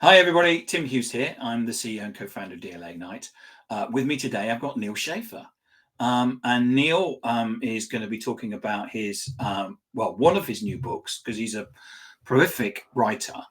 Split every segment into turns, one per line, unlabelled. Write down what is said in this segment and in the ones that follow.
Hi, everybody. Tim Hughes here. I'm the CEO and co-founder of DLA Ignite. With me today, I've got Neal Schaffer. And Neal is going to be talking about one of his new books, because he's a prolific writer,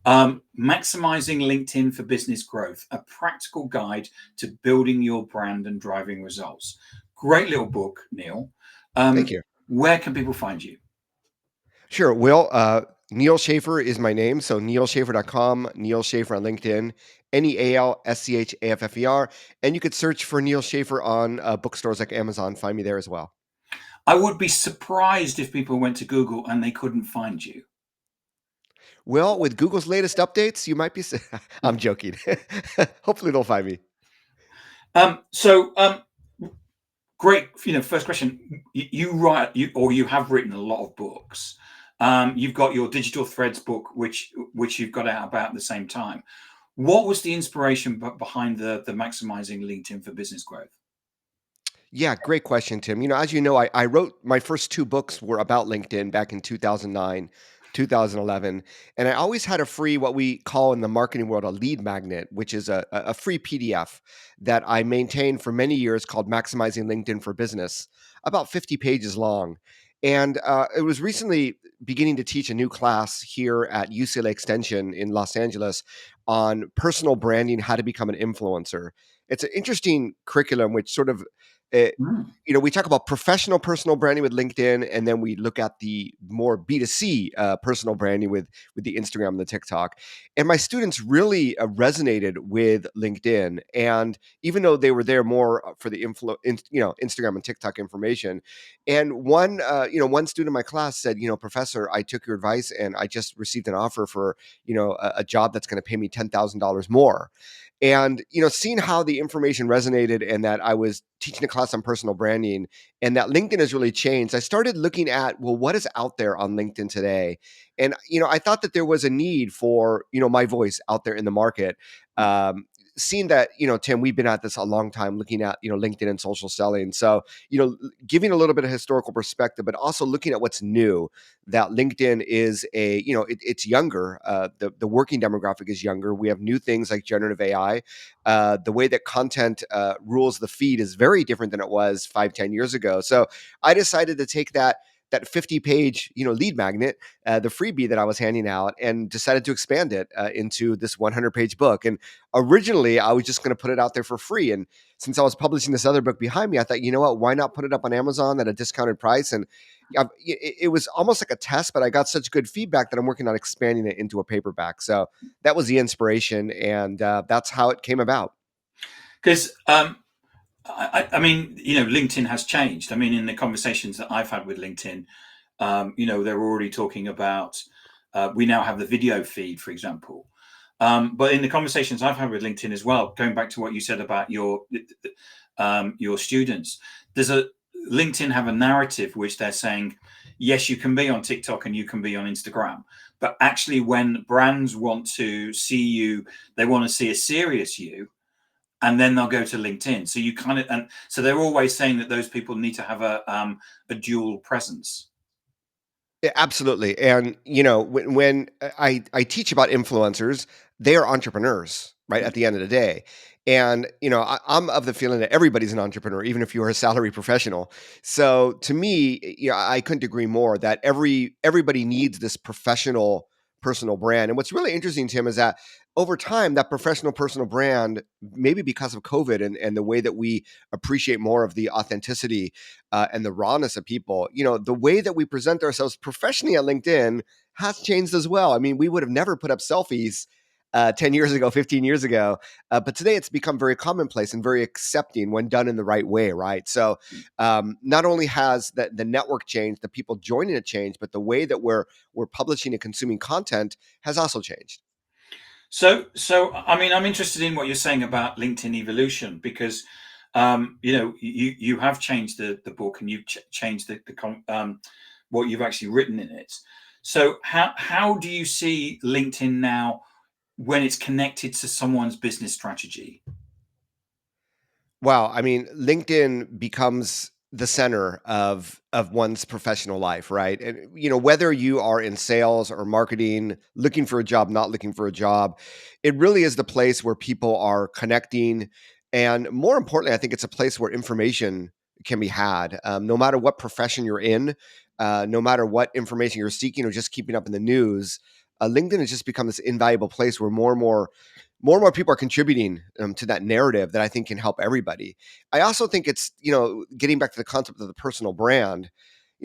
Maximizing LinkedIn for Business Growth, a practical guide to building your brand and driving results. Great little book, Neal.
Thank you.
Where can people find you?
Sure. Well, Neal Schaffer is my name. So nealschaffer.com, Neal Schaffer on LinkedIn, Nealschaffer. And you could search for Neal Schaffer on bookstores like Amazon. Find me there as well.
I would be surprised if people went to Google and they couldn't find you.
Well, with Google's latest updates, you might be. I'm joking. Hopefully, they'll find me.
So great. First question. You have written a lot of books. You've got your Digital Threads book, which you've got out about the same time. What was the inspiration behind the Maximizing LinkedIn for Business Growth?
Yeah, great question, Tim. As you know, I wrote my first two books were about LinkedIn back in 2009, 2011. And I always had a free, what we call in the marketing world, a lead magnet, which is a free PDF that I maintained for many years called Maximizing LinkedIn for Business, about 50 pages long. And it was recently beginning to teach a new class here at UCLA Extension in Los Angeles on personal branding, how to become an influencer. It's an interesting curriculum, which sort of it,
Mm.
we talk about professional personal branding with LinkedIn, and then we look at the more B2C personal branding with the Instagram and the TikTok. And my students really resonated with LinkedIn, and even though they were there more for the Instagram and TikTok information, and one student in my class said, Professor, I took your advice, and I just received an offer for a job that's going to pay me $10,000 more. And seeing how the information resonated and that I was teaching a class on personal branding and that LinkedIn has really changed, I started looking at, well, what is out there on LinkedIn today? And I thought that there was a need for my voice out there in the market. Seeing that, Tim, we've been at this a long time, looking at LinkedIn and social selling. So giving a little bit of historical perspective, but also looking at what's new. That LinkedIn is it's younger. The working demographic is younger. We have new things like generative AI. The way that content rules the feed is very different than it was 5-10 years ago. So I decided to take that 50-page lead magnet, the freebie that I was handing out, and decided to expand it into this 100-page book. And originally, I was just going to put it out there for free. And since I was publishing this other book behind me, I thought, you know what? Why not put it up on Amazon at a discounted price? And it was almost like a test, but I got such good feedback that I'm working on expanding it into a paperback. So that was the inspiration, and that's how it came about.
Because I mean, LinkedIn has changed. I mean, in the conversations that I've had with LinkedIn, they're already talking about, we now have the video feed, for example. But in the conversations I've had with LinkedIn as well, going back to what you said about your students, does LinkedIn have a narrative which they're saying, yes, you can be on TikTok and you can be on Instagram, but actually, when brands want to see you, they want to see a serious you, and then they'll go to LinkedIn. So you kind of, and so they're always saying that those people need to have a dual presence.
Yeah, absolutely. And when I teach about influencers, they are entrepreneurs, right? At the end of the day, and I'm of the feeling that everybody's an entrepreneur, even if you're a salary professional. So to me, I couldn't agree more that everybody needs this professional personal brand. And what's really interesting, Tim, is that over time, that professional personal brand, maybe because of COVID and the way that we appreciate more of the authenticity and the rawness of people, the way that we present ourselves professionally at LinkedIn has changed as well. I mean, we would have never put up selfies 10 years ago, 15 years ago. But today it's become very commonplace and very accepting when done in the right way, right? So not only has the network changed, the people joining it changed, but the way that we're publishing and consuming content has also changed.
So I mean, I'm interested in what you're saying about LinkedIn evolution, because you have changed the book, and you've changed what you've actually written in it. So how do you see LinkedIn now when it's connected to someone's business strategy?
Wow, I mean, LinkedIn becomes the center of one's professional life, right? And whether you are in sales or marketing, looking for a job, not looking for a job, it really is the place where people are connecting. And more importantly, I think it's a place where information can be had, no matter what profession you're in, no matter what information you're seeking or just keeping up in the news. LinkedIn has just become this invaluable place where more and more people are contributing to that narrative that I think can help everybody. I also think it's, getting back to the concept of the personal brand.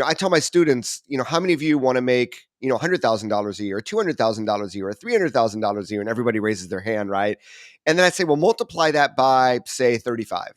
I tell my students, how many of you want to make, $100,000 a year, $200,000 a year, or $300,000 a year? And everybody raises their hand, right? And then I say, well, multiply that by, say, 35.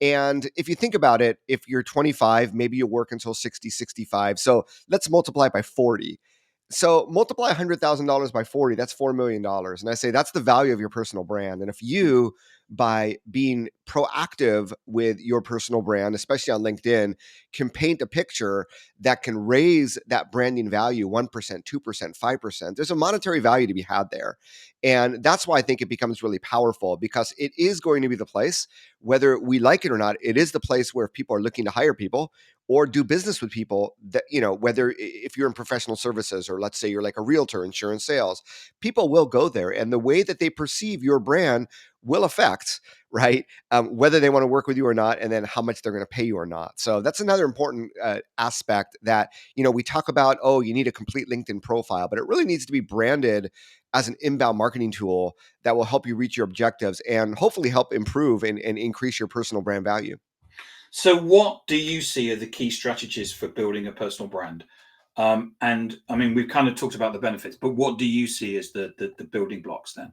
And if you think about it, if you're 25, maybe you work until 60, 65. So let's multiply it by 40. So multiply $100,000 by 40, that's $4 million. And I say that's the value of your personal brand. And if you, by being proactive with your personal brand, especially on LinkedIn, can paint a picture that can raise that branding value 1%, 2%, 5%, there's a monetary value to be had there. And that's why I think it becomes really powerful, because it is going to be the place, whether we like it or not, it is the place where people are looking to hire people or do business with people that, whether if you're in professional services or let's say you're like a realtor, insurance sales, people will go there. And the way that they perceive your brand will affect, right, whether they want to work with you or not, and then how much they're going to pay you or not. So that's another important aspect that, we talk about, oh, you need a complete LinkedIn profile, but it really needs to be branded as an inbound marketing tool that will help you reach your objectives and hopefully help improve and increase your personal brand value.
So, what do you see are the key strategies for building a personal brand? And I mean, we've kind of talked about the benefits, but what do you see as the building blocks then?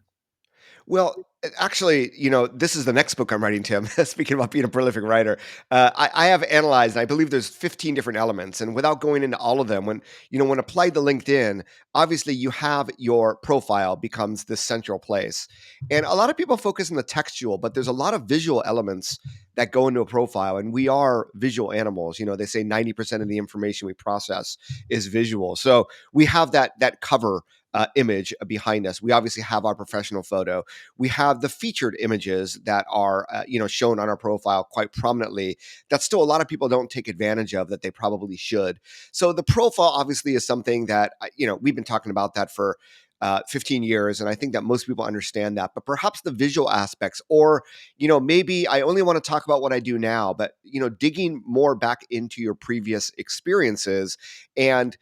Well, actually, this is the next book I'm writing, Tim. Speaking about being a prolific writer, I have analyzed, and I believe there's 15 different elements. And without going into all of them, when applied to LinkedIn, obviously you have your profile becomes the central place. And a lot of people focus on the textual, but there's a lot of visual elements that go into a profile. And we are visual animals. They say 90% of the information we process is visual. So we have that cover image behind us. We obviously have our professional photo. We have the featured images that are shown on our profile quite prominently that still a lot of people don't take advantage of that they probably should. So the profile obviously is something that we've been talking about that for 15 years. And I think that most people understand that, but perhaps the visual aspects, or, maybe I only want to talk about what I do now, but, digging more back into your previous experiences and,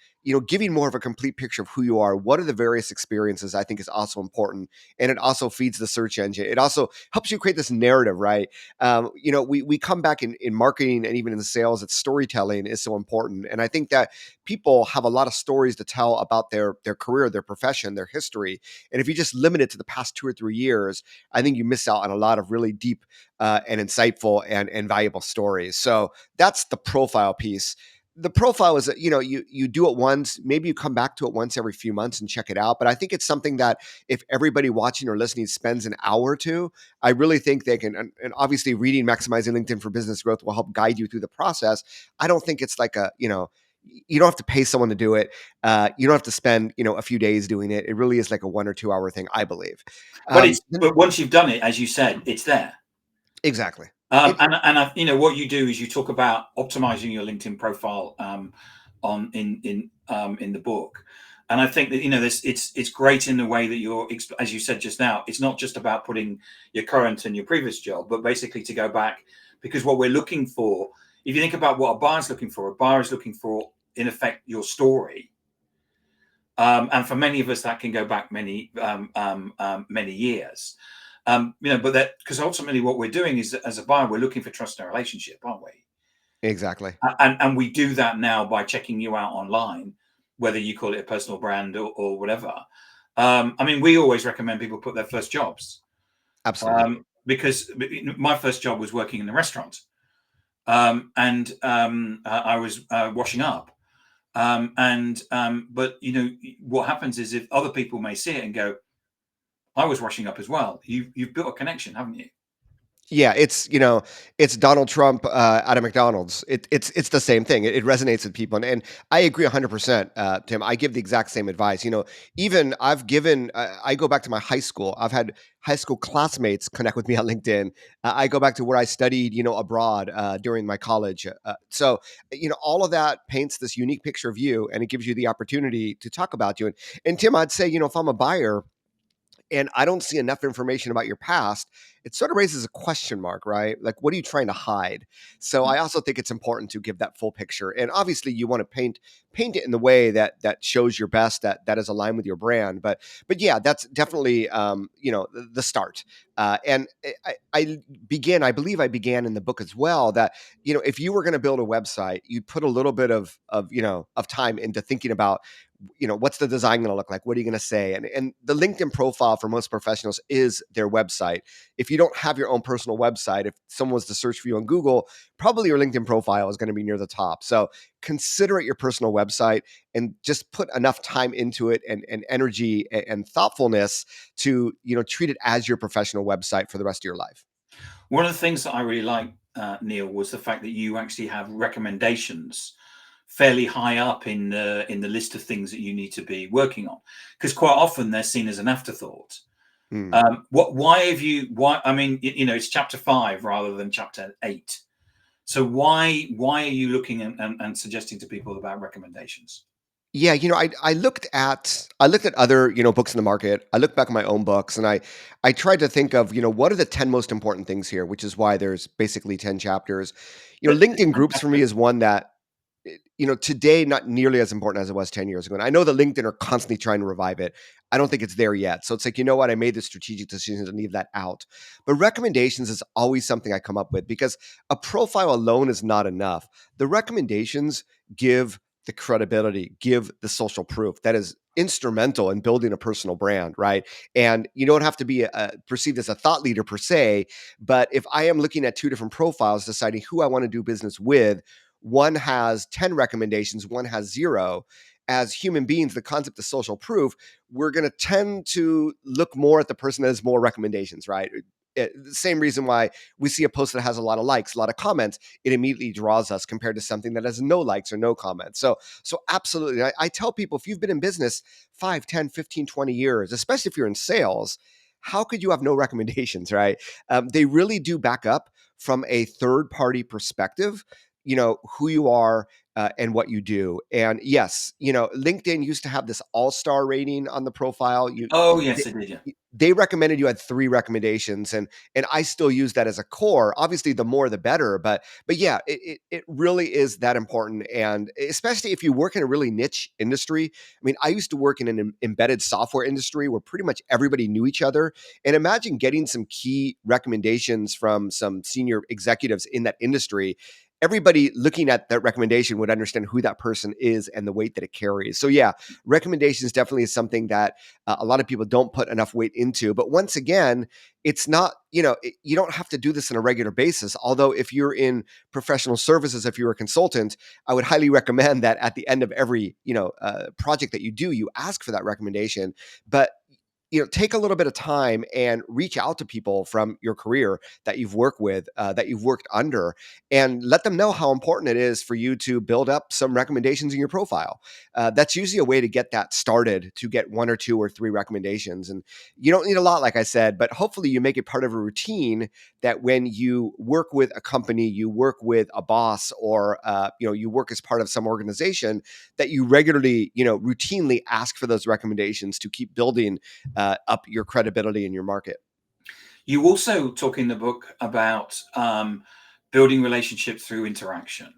giving more of a complete picture of who you are. What are the various experiences, I think is also important. And it also feeds the search engine. It also helps you create this narrative, right? We come back in marketing and even in the sales, that storytelling is so important. And I think that people have a lot of stories to tell about their career, their profession, their history. And if you just limit it to the past 2 or 3 years, I think you miss out on a lot of really deep and insightful and valuable stories. So that's the profile piece. The profile is, you do it once, maybe you come back to it once every few months and check it out. But I think it's something that if everybody watching or listening spends an hour or two, I really think they can, and obviously reading Maximizing LinkedIn for Business Growth will help guide you through the process. I don't think it's like you don't have to pay someone to do it. You don't have to spend, a few days doing it. It really is like a 1 or 2 hour thing, I believe.
But once you've done it, as you said, it's there.
Exactly.
What you do is you talk about optimizing your LinkedIn profile in the book, and I think that this it's great in the way that you're, as you said just now, it's not just about putting your current and your previous job, but basically to go back, because what we're looking for, if you think about what a buyer is looking for in effect your story. And for many of us, that can go back many years. But that, because ultimately what we're doing is, as a buyer, we're looking for trust in a relationship, aren't we?
Exactly.
And we do that now by checking you out online, whether you call it a personal brand or whatever. We always recommend people put their first jobs,
Absolutely.
because my first job was working in the restaurant, and I was washing up. But what happens is, if other people may see it and go, I was washing up as well, you've built a connection, haven't you?
Yeah, it's Donald Trump at a McDonald's. It's the same thing. It resonates with people, and I agree 100%, Tim. I give the exact same advice. Even I've given. I go back to my high school. I've had high school classmates connect with me on LinkedIn. I go back to where I studied, abroad during my college. So all of that paints this unique picture of you, and it gives you the opportunity to talk about you. And Tim, I'd say, if I'm a buyer and I don't see enough information about your past, it sort of raises a question mark, right? Like, what are you trying to hide? So I also think it's important to give that full picture. And obviously, you want to paint it in the way that shows your best, that is aligned with your brand. But yeah, that's definitely the start. And I believe I began in the book as well that if you were going to build a website, you'd put a little bit of time into thinking about what's the design going to look like? What are you going to say? And the LinkedIn profile for most professionals is their website. If you don't have your own personal website, if someone was to search for you on Google, probably your LinkedIn profile is going to be near the top. So consider it your personal website and just put enough time into it and energy and thoughtfulness to, treat it as your professional website for the rest of your life.
One of the things that I really liked, Neil, was the fact that you actually have recommendations fairly high up in the list of things that you need to be working on, because quite often they're seen as an afterthought.
Hmm.
Why have you? Why? I mean, it's chapter 5 rather than chapter 8. So why are you looking and suggesting to people about recommendations?
Yeah, I looked at other, books in the market. I looked back at my own books and I tried to think of, what are the 10 most important things here, which is why there's basically 10 chapters. LinkedIn groups for me is one that today not nearly as important as it was 10 years ago. And I know that LinkedIn are constantly trying to revive it. I don't think it's there yet. So it's like, you know what? I made the strategic decision to leave that out. But recommendations is always something I come up with because a profile alone is not enough. The recommendations give the credibility, give the social proof that is instrumental in building a personal brand, right? And you don't have to be perceived as a thought leader per se, but if I am looking at two different profiles, deciding who I want to do business with, one has 10 recommendations, one has zero. As human beings, the concept of social proof, we're going to tend to look more at the person that has more recommendations, right? The same reason why we see a post that has a lot of likes, a lot of comments, it immediately draws us compared to something that has no likes or no comments. So absolutely. I tell people, if you've been in business 5, 10, 15, 20 years, especially if you're in sales, how could you have no recommendations, right? They really do back up from a third party perspective, who you are and what you do. And yes, LinkedIn used to have this all-star rating on the profile.
Oh
They,
yes, I did. Yeah.
they recommended you had 3 recommendations, and I still use that as a core. Obviously, the more the better, but yeah, it really is that important. And especially if you work in a really niche industry. I mean, I used to work in an embedded software industry where pretty much everybody knew each other. And imagine getting some key recommendations from some senior executives in that industry. Everybody looking at that recommendation would understand who that person is and the weight that it carries. So yeah, recommendations definitely is something that a lot of people don't put enough weight into. But once again, it's not, you don't have to do this on a regular basis. Although if you're in professional services, if you're a consultant, I would highly recommend that at the end of every, project that you do, you ask for that recommendation. But take a little bit of time and reach out to people from your career that you've worked with, that you've worked under, and let them know how important it is for you to build up some recommendations in your profile. That's usually a way to get that started, to get 1 or 2 or 3 recommendations. And you don't need a lot, like I said, but hopefully you make it part of a routine that when you work with a company, you work with a boss, or you work as part of some organization, that you regularly, routinely ask for those recommendations to keep building up your credibility in your market.
You also talk in the book about building relationships through interaction.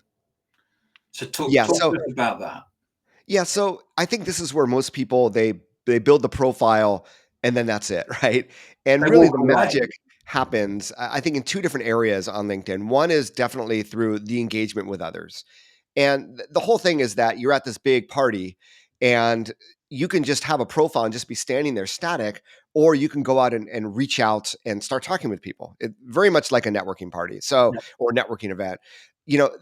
So
Yeah.
talk
So
to us about that.
yeah. So I think this is where most people they build the profile and then that's it, right? And
They
really
walk
the
away.
magic happens, I think, in 2 different areas on LinkedIn. One is definitely through the engagement with others. And the whole thing is that you're at this big party and you can just have a profile and just be standing there static, or you can go out and reach out and start talking with people. It very much like a networking party. So,
Yeah.
or networking event. You know,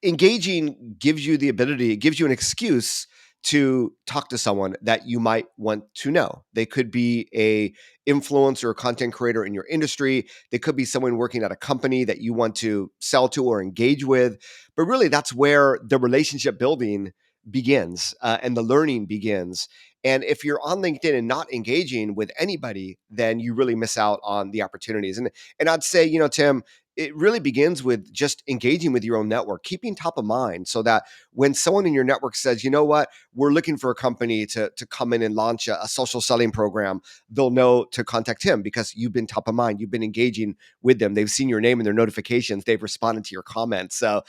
engaging gives you the ability, it gives you an excuse to talk to someone that you might want to know. They could be a influencer or content creator in your industry. They could be someone working at a company that you want to sell to or engage with. But really, that's where the relationship building begins and the learning begins. And if you're on LinkedIn and not engaging with anybody, then you really miss out on the opportunities. And I'd say, Tim, it really begins with just engaging with your own network, keeping top of mind so that when someone in your network says, you know what, we're looking for a company to come in and launch a social selling program, they'll know to contact him because you've been top of mind. You've been engaging with them. They've seen your name in their notifications. They've responded to your comments. So,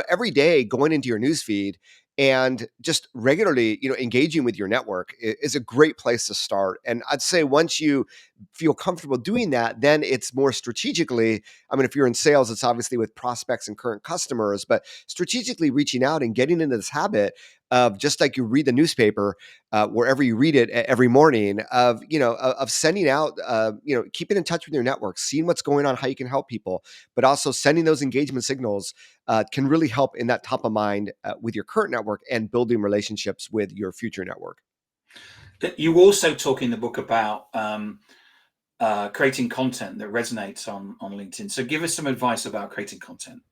every day going into your newsfeed and just regularly, engaging with your network is a great place to start. And I'd say once you feel comfortable doing that, then it's more strategically. I mean, if you're in sales, it's obviously with prospects and current customers, but strategically reaching out and getting into this habit of just like you read the newspaper, wherever you read it every morning, of sending out, keeping in touch with your network, seeing what's going on, how you can help people, but also sending those engagement signals can really help in that top of mind with your current network and building relationships with your future network.
You also talk in the book about creating content that resonates on LinkedIn. So give us some advice about creating content.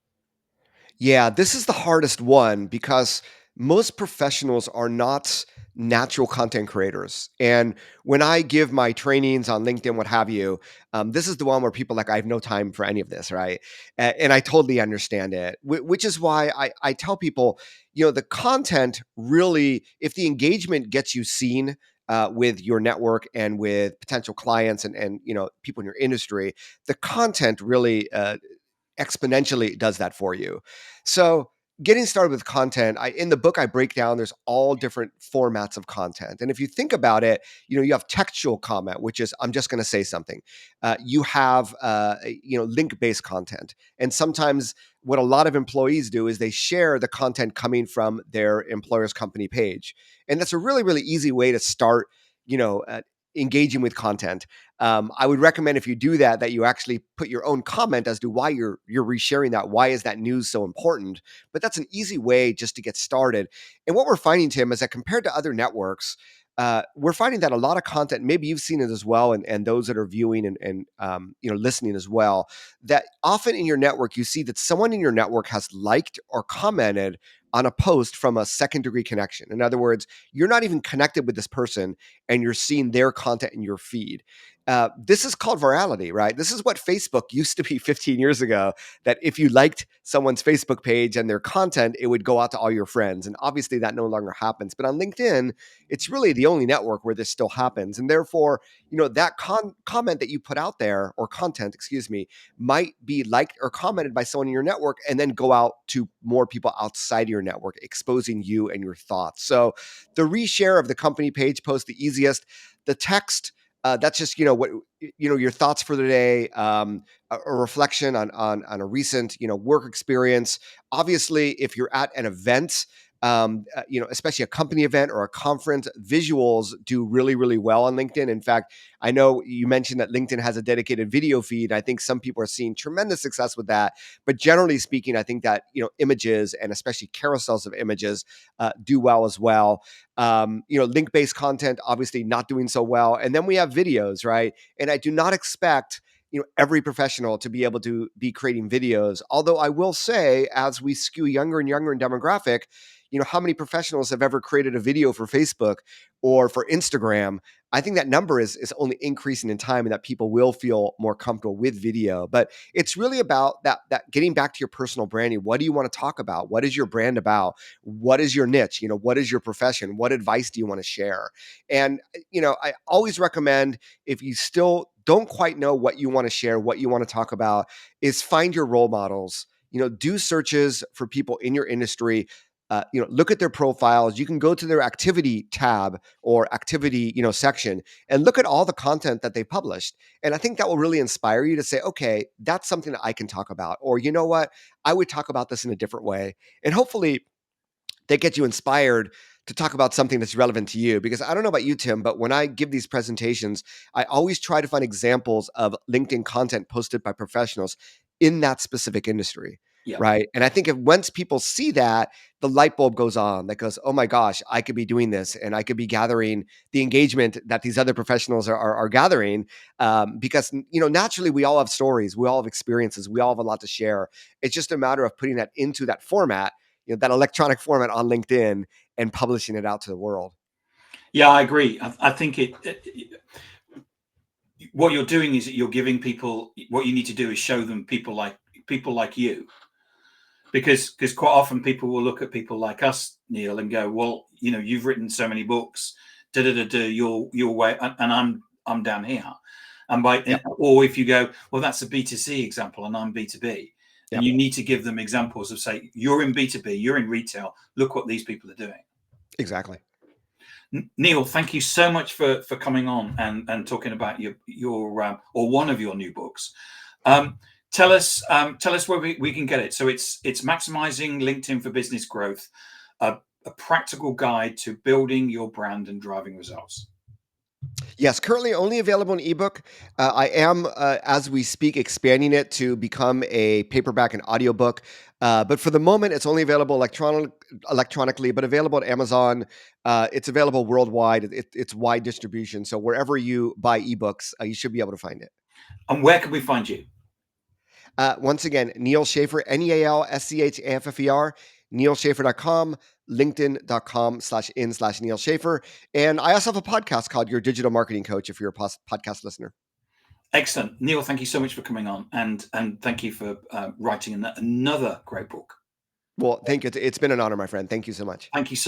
Yeah, this is the hardest one because most professionals are not natural content creators. And when I give my trainings on LinkedIn, what have you, this is the one where people are like, I have no time for any of this, right? And I totally understand it, which is why I tell people, the content really, if the engagement gets you seen with your network and with potential clients and people in your industry, the content really exponentially does that for you. So getting started with content, in the book I break down there's all different formats of content. And if you think about it, you have textual comment, which is I'm just going to say something. You have link-based content. And sometimes what a lot of employees do is they share the content coming from their employer's company page. And that's a really, really easy way to start, engaging with content. I would recommend if you do that, that you actually put your own comment as to why you're resharing that. Why is that news so important? But that's an easy way just to get started. And what we're finding, Tim, is that compared to other networks, we're finding that a lot of content, maybe you've seen it as well, and those that are viewing and listening as well, that often in your network, you see that someone in your network has liked or commented on a post from a second degree connection. In other words, you're not even connected with this person and you're seeing their content in your feed. This is called virality, right? This is what Facebook used to be 15 years ago, that if you liked someone's Facebook page and their content, it would go out to all your friends. And obviously that no longer happens. But on LinkedIn, it's really the only network where this still happens. And therefore, that comment that you put out there, or content, excuse me, might be liked or commented by someone in your network and then go out to more people outside your network, exposing you and your thoughts. So the reshare of the company page post, the easiest. The text, that's just what your thoughts for the day, a reflection on a recent work experience. Obviously, if you're at an event, especially a company event or a conference, visuals do really, really well on LinkedIn. In fact, I know you mentioned that LinkedIn has a dedicated video feed. I think some people are seeing tremendous success with that. But generally speaking, I think that images and especially carousels of images do well as well. Link-based content obviously not doing so well. And then we have videos, right? And I do not expect every professional to be able to be creating videos. Although I will say, as we skew younger and younger in demographic, how many professionals have ever created a video for Facebook or for Instagram? I think that number is only increasing in time, and that people will feel more comfortable with video. But it's really about that getting back to your personal branding. What do you want to talk about? What is your brand about? What is your niche? What is your profession? What advice do you want to share? And I always recommend, if you still don't quite know what you want to share, what you want to talk about, is find your role models. Do searches for people in your industry. Look at their profiles. You can go to their activity tab or activity, section, and look at all the content that they published. And I think that will really inspire you to say, okay, that's something that I can talk about. Or you know what? I would talk about this in a different way. And hopefully that gets you inspired to talk about something that's relevant to you. Because I don't know about you, Tim, but when I give these presentations, I always try to find examples of LinkedIn content posted by professionals in that specific industry.
Yeah.
right? And I think once people see that, the light bulb goes on that goes, oh my gosh, I could be doing this and I could be gathering the engagement that these other professionals are gathering. Because, naturally we all have stories, we all have experiences, we all have a lot to share. It's just a matter of putting that into that format, that electronic format on LinkedIn and publishing it out to the world.
Yeah, I agree. I think what you're doing is that you're giving people, what you need to do is show them people like you, because quite often people will look at people like us, Neal, and go, well, you've written so many books, da da da da, your way, and I'm down here,
Yep.
or if you go, well, that's a B2C example, and I'm B2B, then
Yep.
you need to give them examples of, say, you're in B2B, you're in retail, look what these people are doing.
Exactly.
Neal, thank you so much for coming on and talking about your or one of your new books. Tell us where we can get it. So it's Maximising LinkedIn for Business Growth, a practical guide to building your brand and driving results.
Yes, currently only available in ebook. I am, as we speak, expanding it to become a paperback and audiobook. But for the moment, it's only available electronically, but available at Amazon. It's available worldwide. It's wide distribution. So wherever you buy ebooks, you should be able to find it.
And where can we find you?
Once again, Neal Schaffer, NealSchaffer, nealschaffer.com, linkedin.com/in/Neal Schaffer. And I also have a podcast called Your Digital Marketing Coach if you're a podcast listener.
Excellent. Neal, thank you so much for coming on, and thank you for writing another great book.
Well, thank you. It's been an honor, my friend. Thank you so much.
Thank you so